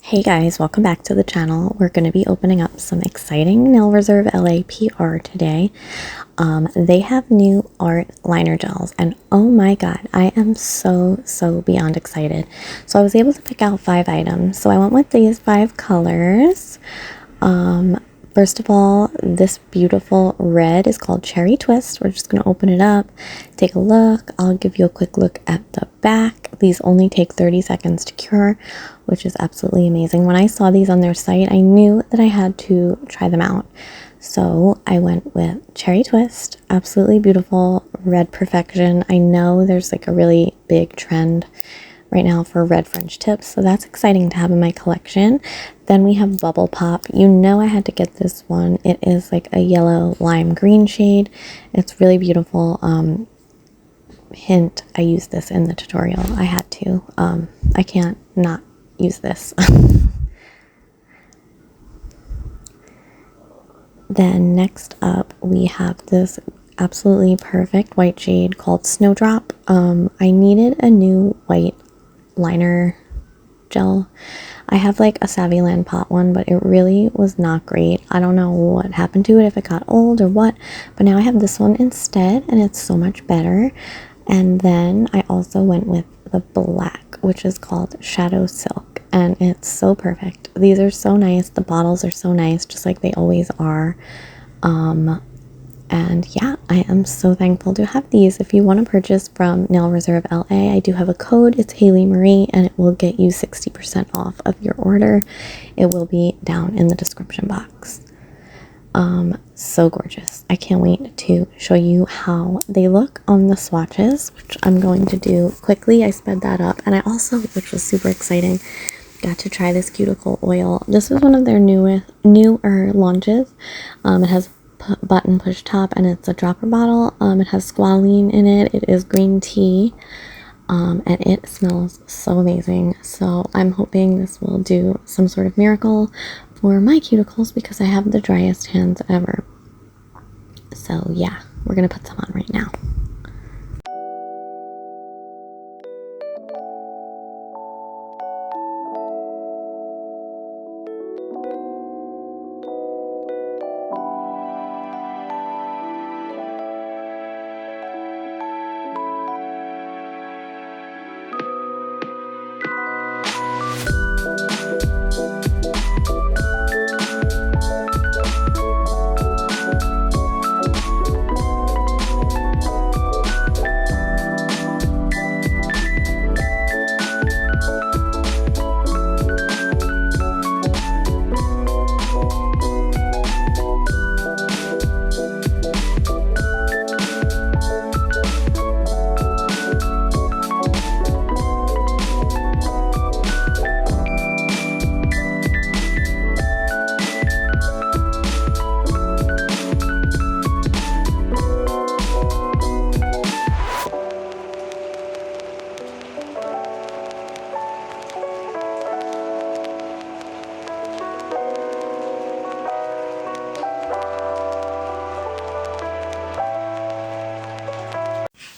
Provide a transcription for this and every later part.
Hey guys, welcome back to the channel. We're going to be opening up some exciting Nail Reserve LAPR today. They have new art liner gels and oh my god, I am so beyond excited. So I was able to pick out 5 items. So I went with these 5 colors. First of all, this beautiful red is called Cherry Twist. We're just going to open it up, take a look. I'll give you a quick look at the back. These only take 30 seconds to cure, which is absolutely amazing. When I saw these on their site, I knew that I had to try them out. So I went with Cherry Twist, absolutely beautiful, red perfection. I know there's like a really big trend right now for red French tips, so that's exciting to have in my collection. Then we have Bubble Pop. You know I had to get this one. It is like a yellow lime green shade. It's really beautiful. Hint, I used this in the tutorial. I had to. I can't not use this. Then next up we have this absolutely perfect white shade called Snowdrop. I needed a new white liner gel. I have like a Savvyland pot one, but it really was not great. I don't know what happened to it, if it got old or what, but now I have this one instead and it's so much better. And then I also went with the black, which is called Shadow Silk, and it's so perfect. These are so nice. The bottles are so nice, just like they always are. And yeah, I am so thankful to have these. If you want to purchase from Nail Reserve LA, I do have a code. It's HayleyMarie, and it will get you 60% off of your order. It will be down in the description box. So gorgeous. I can't wait to show you how they look on the swatches, which I'm going to do quickly. I sped that up, and I also, which was super exciting, got to try this cuticle oil. This is one of their newer launches. It has button push top and it's a dropper bottle. It has squalene in it. It is green tea, and it smells so amazing. So I'm hoping this will do some sort of miracle for my cuticles because I have the driest hands ever. So yeah, we're gonna put some on right now.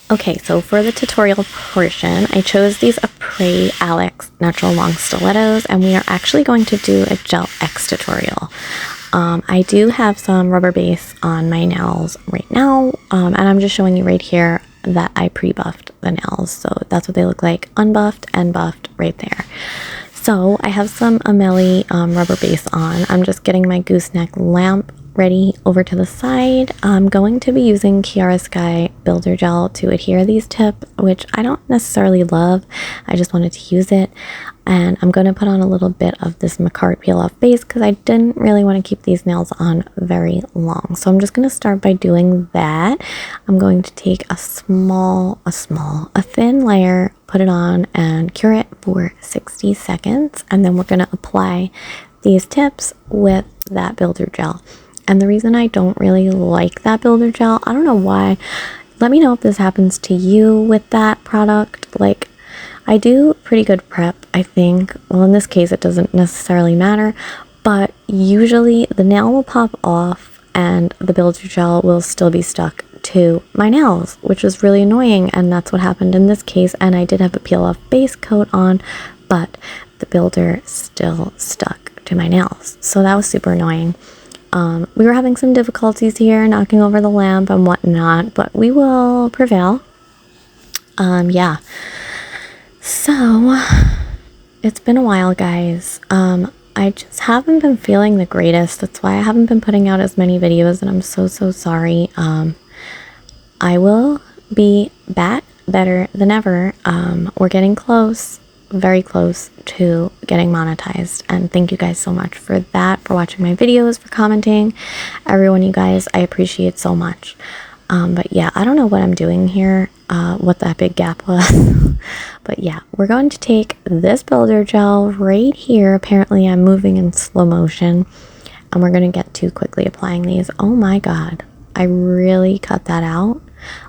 Okay, so for the tutorial portion, I chose these Apres Alex Natural Long Stilettos, and we are actually going to do a Gel X tutorial. I do have some rubber base on my nails right now, and I'm just showing you right here that I pre-buffed the nails. So that's what they look like, unbuffed and buffed right there. So I have some Amelie rubber base on. I'm just getting my gooseneck lamp ready over to the side. I'm going to be using Kiara Sky Builder Gel to adhere these tips, which I don't necessarily love. I just wanted to use it. And I'm going to put on a little bit of this Macart peel off base because I didn't really want to keep these nails on very long. So I'm just going to start by doing that. I'm going to take a thin layer, put it on and cure it for 60 seconds. And then we're going to apply these tips with that builder gel. And the reason I don't really like that builder gel, I don't know why. Let me know if this happens to you with that product. Like, I do pretty good prep, I think. Well, in this case, it doesn't necessarily matter. But usually the nail will pop off and the builder gel will still be stuck to my nails, which was really annoying. And that's what happened in this case. And I did have a peel off base coat on, but the builder still stuck to my nails. So that was super annoying. We were having some difficulties here, knocking over the lamp and whatnot, but we will prevail. Yeah. So, it's been a while, guys. I just haven't been feeling the greatest. That's why I haven't been putting out as many videos, and I'm so sorry. I will be back better than ever. We're getting close, very close to getting monetized, and thank you guys so much for that, for watching my videos, for commenting. Everyone, you guys, I appreciate so much. But yeah, I don't know what I'm doing here, what that big gap was. But yeah, we're going to take this builder gel right here. Apparently I'm moving in slow motion, and we're going to get to quickly applying these. Oh my god, I really cut that out.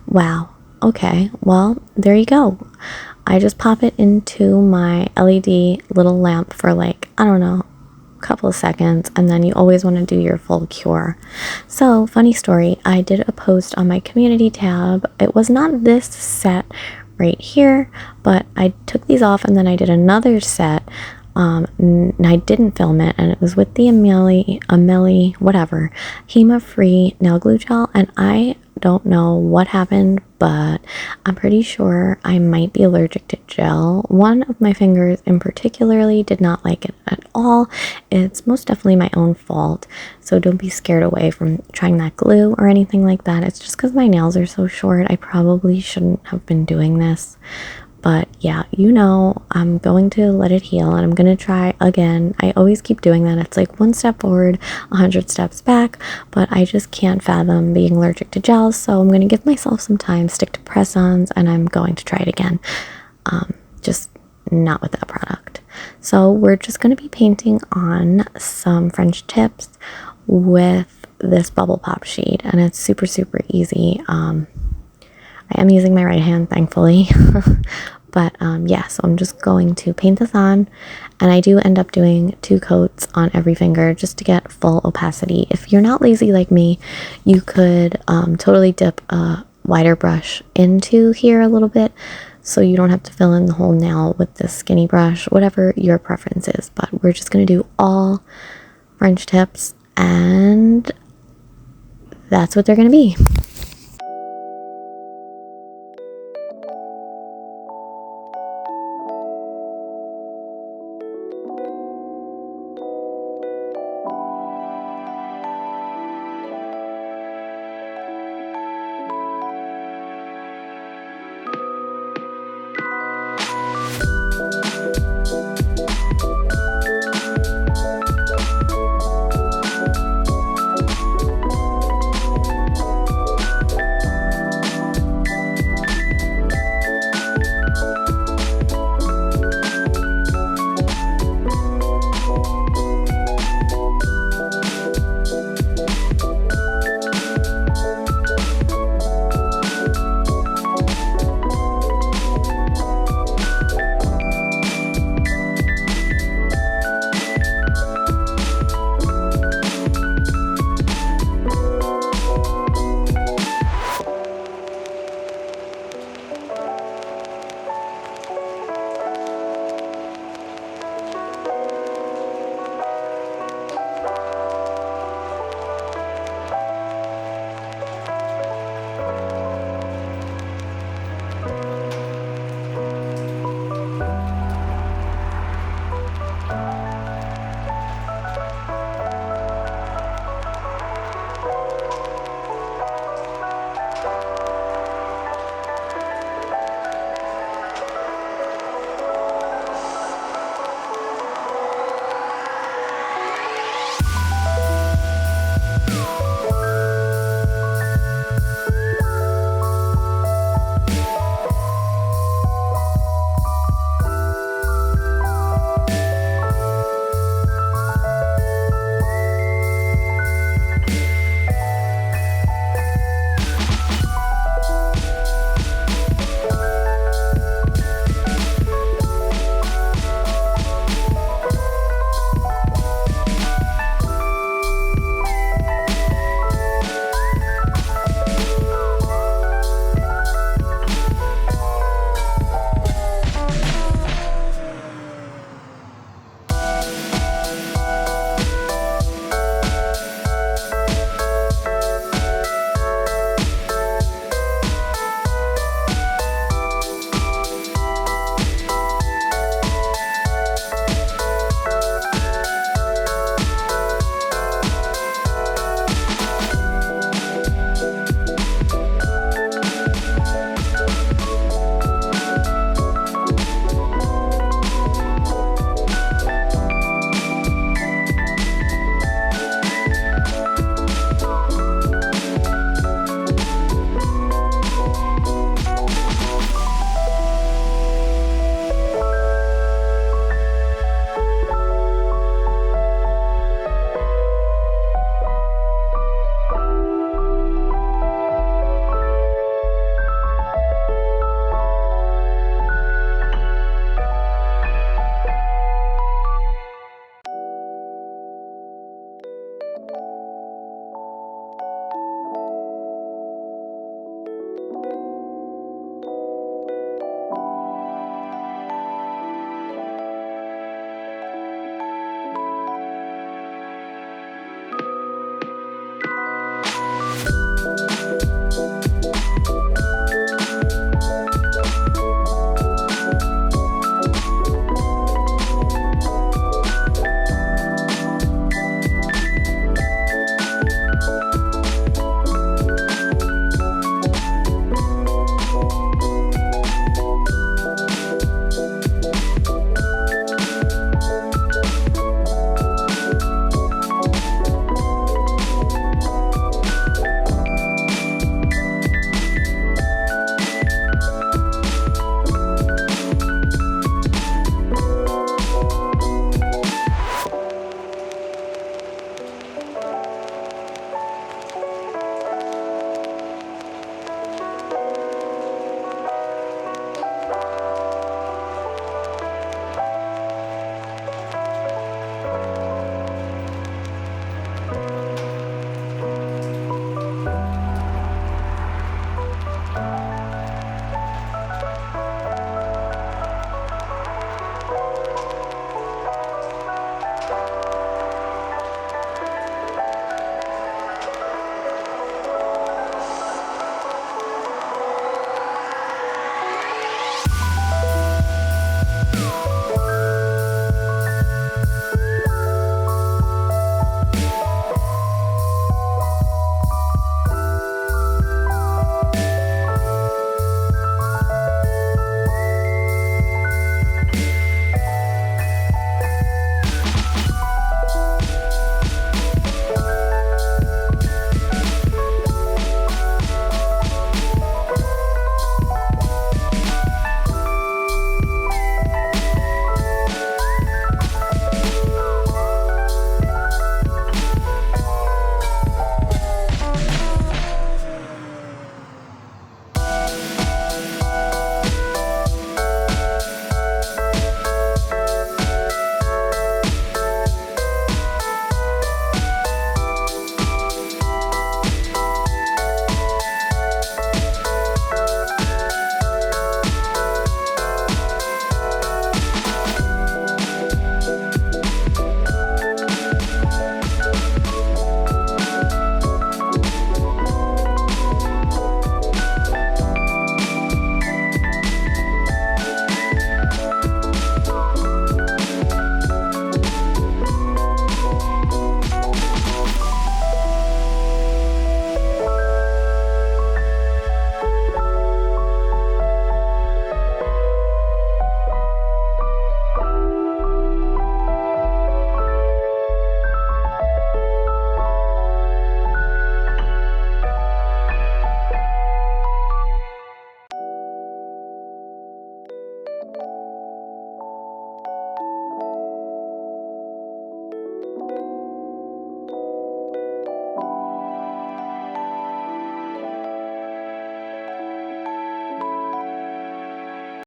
Wow. Okay, well, there you go. I just pop it into my LED little lamp for like, I don't know, a couple of seconds, and then you always want to do your full cure. So, funny story, I did a post on my community tab. It was not this set right here, but I took these off and then I did another set, and I didn't film it, and it was with the Amelie, whatever, HEMA-free nail glue gel, and I don't know what happened, but I'm pretty sure I might be allergic to gel. One of my fingers in particularly did not like it at all. It's most definitely my own fault, so don't be scared away from trying that glue or anything like that. It's just because my nails are so short. I probably shouldn't have been doing this. But yeah, you know, I'm going to let it heal, and I'm going to try again. I always keep doing that. It's like 1 step forward, 100 steps back, but I just can't fathom being allergic to gels. So I'm going to give myself some time, stick to press-ons, and I'm going to try it again. Just not with that product. So we're just going to be painting on some French tips with this bubble pop sheet, and it's super easy. I am using my right hand, thankfully. But yeah, so I'm just going to paint this on, and I do end up doing 2 coats on every finger just to get full opacity. If you're not lazy like me, you could totally dip a wider brush into here a little bit, so you don't have to fill in the whole nail with this skinny brush, whatever your preference is. But we're just going to do all French tips, and that's what they're going to be.